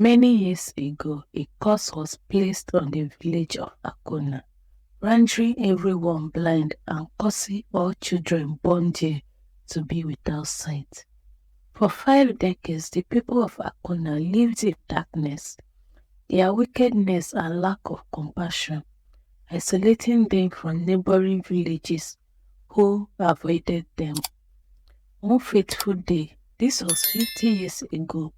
Many years ago, a curse was placed on the village of Akuna, rendering everyone blind and causing all children born there to be without sight. For 5 decades, the people of Akuna lived in darkness, their wickedness and lack of compassion, isolating them from neighboring villages who avoided them. One fateful day, this was 50 years ago,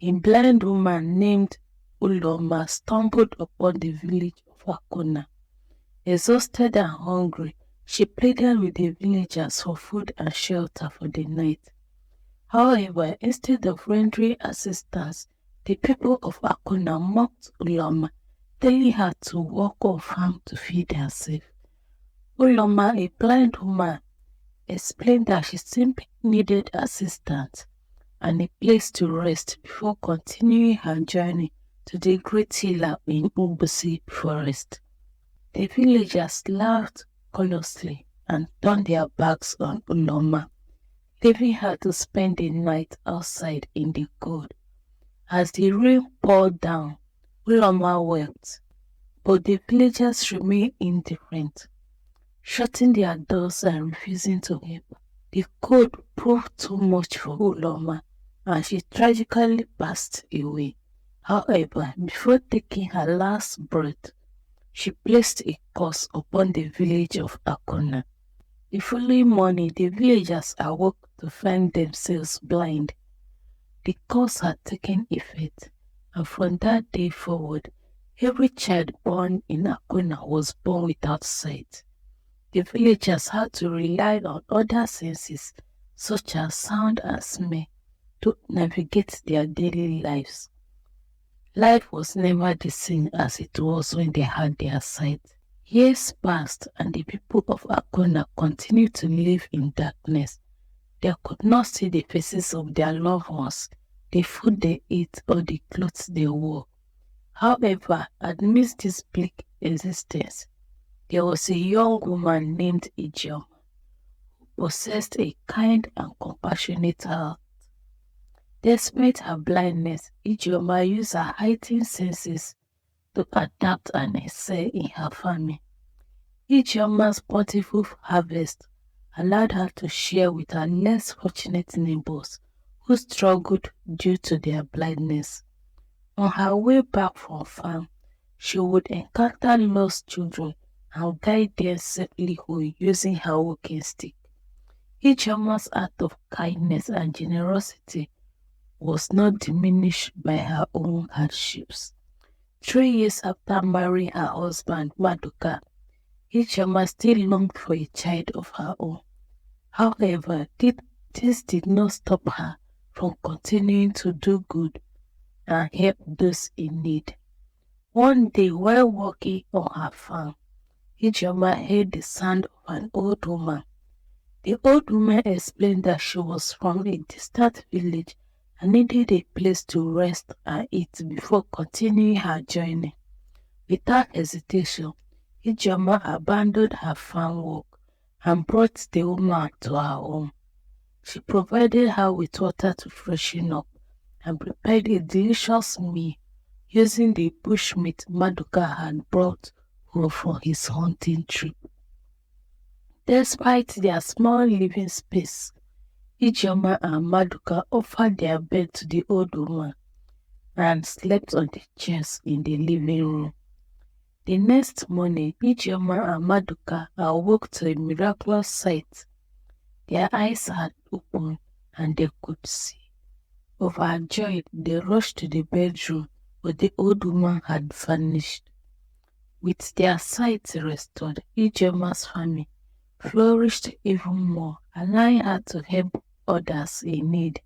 a blind woman named Uloma stumbled upon the village of Akuna. Exhausted and hungry, she pleaded with the villagers for food and shelter for the night. However, instead of rendering assistance, the people of Akuna mocked Uloma, telling her to work on farm to feed herself. Uloma, a blind woman, explained that she simply needed assistance and a place to rest before continuing her journey to the great healer in Umbusi forest. The villagers laughed closely and turned their backs on Uloma, leaving her to spend the night outside in the cold. As the rain poured down, Uloma wept, but the villagers remained indifferent, shutting their doors and refusing to help. The cold proved too much for Uloma, and she tragically passed away. However, before taking her last breath, she placed a curse upon the village of Akuna. The following morning, the villagers awoke to find themselves blind. The curse had taken effect, and from that day forward, every child born in Akuna was born without sight. The villagers had to rely on other senses, such as sound and smell, to navigate their daily lives. Life was never the same as it was when they had their sight. Years passed and the people of Akuna continued to live in darkness. They could not see the faces of their loved ones, the food they ate, or the clothes they wore. However, amidst this bleak existence, there was a young woman named Ijeoma who possessed a kind and compassionate heart. Despite her blindness, Ijeoma used her heightened senses to adapt and excel in her farming. Ijeoma's bountiful harvest allowed her to share with her less fortunate neighbors who struggled due to their blindness. On her way back from farm, she would encounter lost children and guide them safely home using her walking stick. Ijeoma's act of kindness and generosity was not diminished by her own hardships. 3 years after marrying her husband, Maduka, Ijeoma still longed for a child of her own. However, this did not stop her from continuing to do good and help those in need. One day, while working on her farm, Ijeoma heard the sound of an old woman. The old woman explained that she was from a distant village and needed a place to rest and eat before continuing her journey. Without hesitation, Ijeoma abandoned her farm work and brought the woman to her home. She provided her with water to freshen up and prepared a delicious meal using the bushmeat Maduka had brought home from his hunting trip. Despite their small living space, Ijeoma and Maduka offered their bed to the old woman and slept on the chairs in the living room. The next morning, Ijeoma and Maduka awoke to a miraculous sight. Their eyes had opened and they could see. Overjoyed, they rushed to the bedroom, but the old woman had vanished. With their sight restored, Ijeoma's family flourished even more, allowing her to help others in need.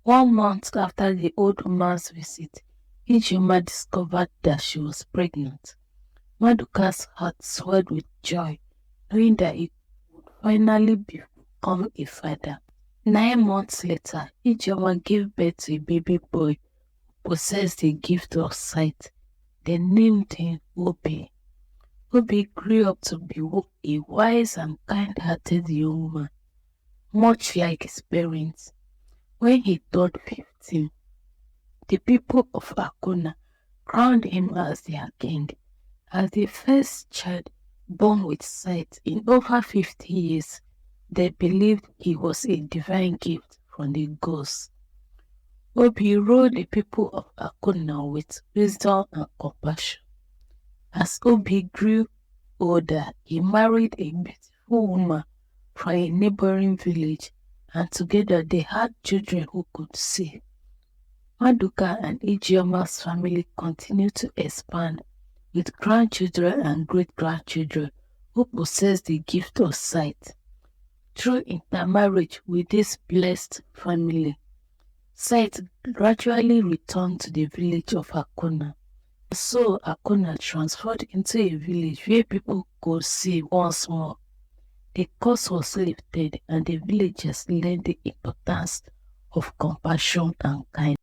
1 month after the old woman's visit, Ijeoma discovered that she was pregnant. Maduka's heart swelled with joy, knowing that he would finally become a father. 9 months later, Ijeoma gave birth to a baby boy who possessed the gift of sight. They named him Obi. Obi grew up to be a wise and kind-hearted young man, much like his parents. When he turned 15, The people of Akuna crowned him as their king, as the first child born with sight in over 50 years. They believed he was a divine gift from the gods. Obi ruled the people of Akuna with wisdom and compassion. As Obi grew older, he married a beautiful woman from a neighboring village, and together they had children who could see. Maduka and Ijeoma's family continued to expand, with grandchildren and great-grandchildren who possessed the gift of sight. Through intermarriage with this blessed family, sight gradually returned to the village of Akuna. So Akuna transformed into a village where people could see once more. The curse was lifted and the villagers learned the importance of compassion and kindness.